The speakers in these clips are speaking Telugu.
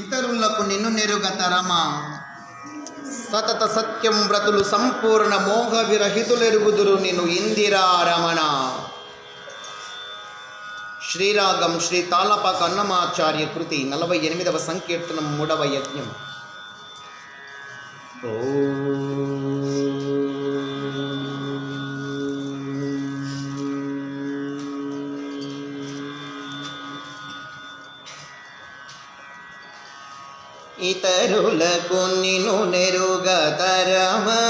ఇతరులకు నిన్ను నెరుగతరమా సతత సత్యం వ్రతులు సంపూర్ణ మోహ విరహితులెరుగుదురు నిన్ను ఇందిరారమణ. శ్రీరాగం శ్రీ తాళపాక అన్నమాచార్య కృతి 48వ సంకీర్తనం 3వ యజ్ఞం. ఇతరులకు నిన్ను నెరుగతరమా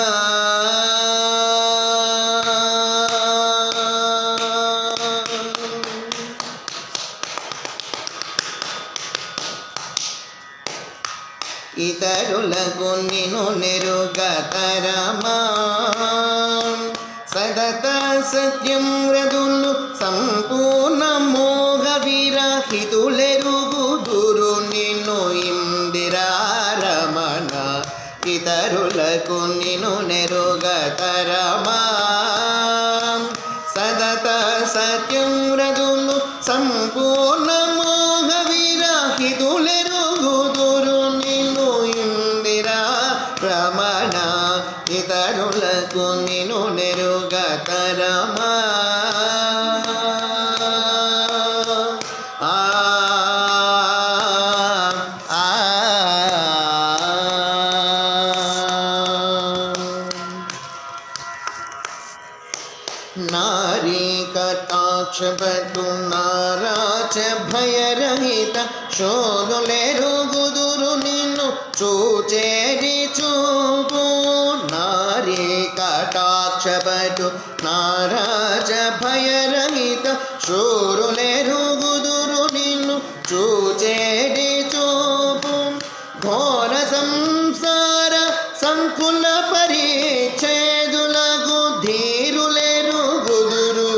ఇతరులకు నిన్ను నెరుగతరమా సదత సత్యం వ్రతులు సంపూర్ణ మోహ విరహితులెరుగుదురు నిన్ను ఇందిరారమణ. ఇతరులకు నిన్ను నెరుగతరమా సదత సత్యం వ్రతులు సంపూర్ణ మోహ విరహితులెరుగుదురు నిన్ను ఇందిరారమణ. ఇతరులకు నిన్ను నెరుగతరమా నారీ కటాక్షపటు నారాచ భయరహిత శోధులెరుగుదురు నిన్ను చూచేది చూపు. నారీ కటాక్షపటు నారాచ భయరహిత శూరులెరుగుదురు నిన్ను చూచేది చూపు. ఘోర సంసార సంకుల పరిచ్ఛేదులకు ధీరులెరుగుదురు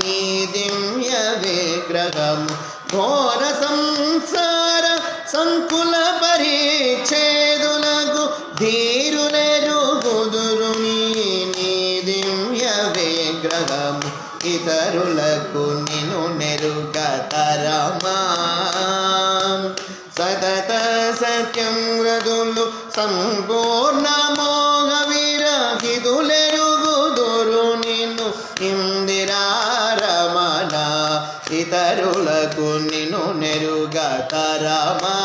నీ దివ్య విగ్రహము. ఘోర సంసార సంకుల పరిచ్ఛేదులకు ధీరులెరుగుదురు నీ దివ్య విగ్రహము. ఇతరులకు నిన్ను నెరుగతరమా సతత సత్యం వ్రతులు సంపూర్ణ మోహ విరహితులెరుగుదురు నిన్ను ఇందిరారమణ. ఇతరులకు నిన్ను నెరుగతరమా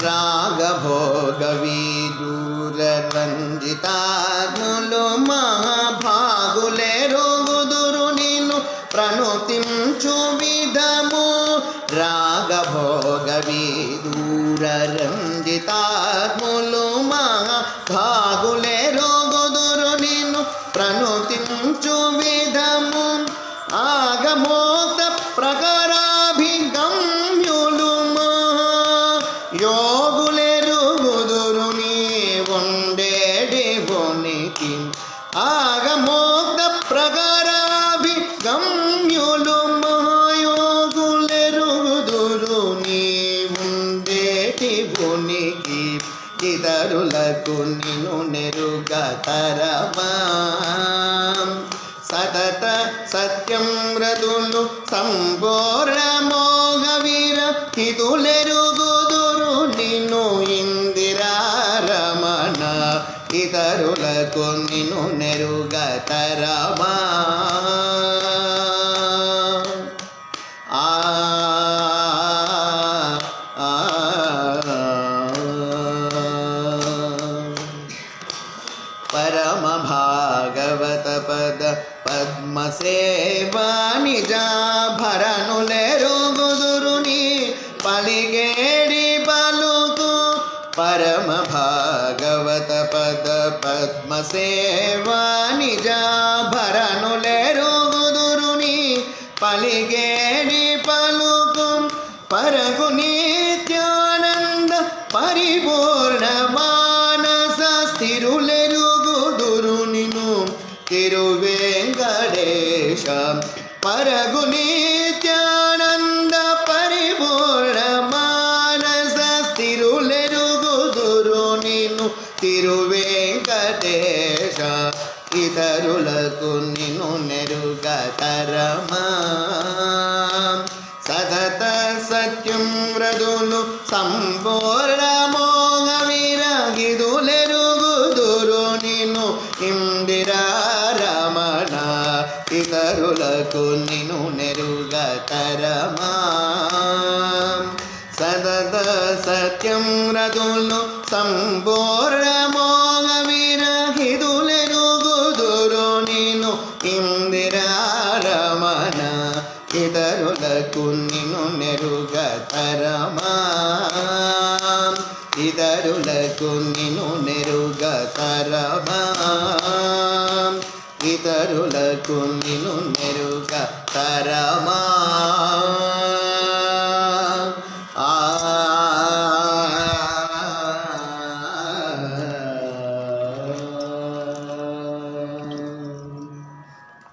రాగభోగ విదూర రంజితాత్ములు మహాభాగులెరుగుదురు నిన్ను ప్రణుతించు విధము. రాగభోగ విదూర రంజితాత్ములు మహాభాగులెరుగుదురు నిన్ను ప్రణుతించు విధము. ఆగమోక్త ప్రకారాభిగమ్యులు యోగులెరుగుదురు నీ ఉండేటి బొనికి. ఆగమోక్త ప్రకారాభిగమ్యులు మహాయోగులెరుగుదురు నీ ఉండేటి బొనికి. ఇతరులకు నిన్ను నెరుగతరమా సతత సత్యం వ్రతులు సంపూర్ణ మోహ విరహితులెరుగుదురు నిన్ను ఇందిరారమణ. ఇతరులకు నిన్ను నెరుగతరమా పరమ భాగవత పద పద్మసేవా నిజాభరణులెరుగుదురు నీ పలిగేడి పలుకు. పరమ భాగవత పద పద్మసేవా నిజాభరణులెరుగుదురు నీ పలిగేడి పలుకు. పరగు నిత్యానంద పరిపూర్ణ మానస స్థిరులెరుగుదురు నిన్ను తిరువేంకటేశ. పరగు నిత్యానంద పరిపూర్ణ మానస స్థిరులె తిరువేంకటేశ ఇతరులకు నిన్ను నెరుగతరమా సతత సత్యం వ్రతులు సంపూర్ణమోగ విరహిదులెరుగుదురు నిన్ను ఇందిరా రమణ ఇతరులకు నిన్ను నెరుగతరమా సతత సత్యం వ్రతులు సంపూర్ణమోగ విరహిదులెరుగుదురు నిన్ను ఇందిరా రమణ ఇతరులకు నిన్ను నెరుగతరమా ఇతరులకు నిన్ను నెరుగతరమా ఇతరులకు నిన్ను నెరుగతరమా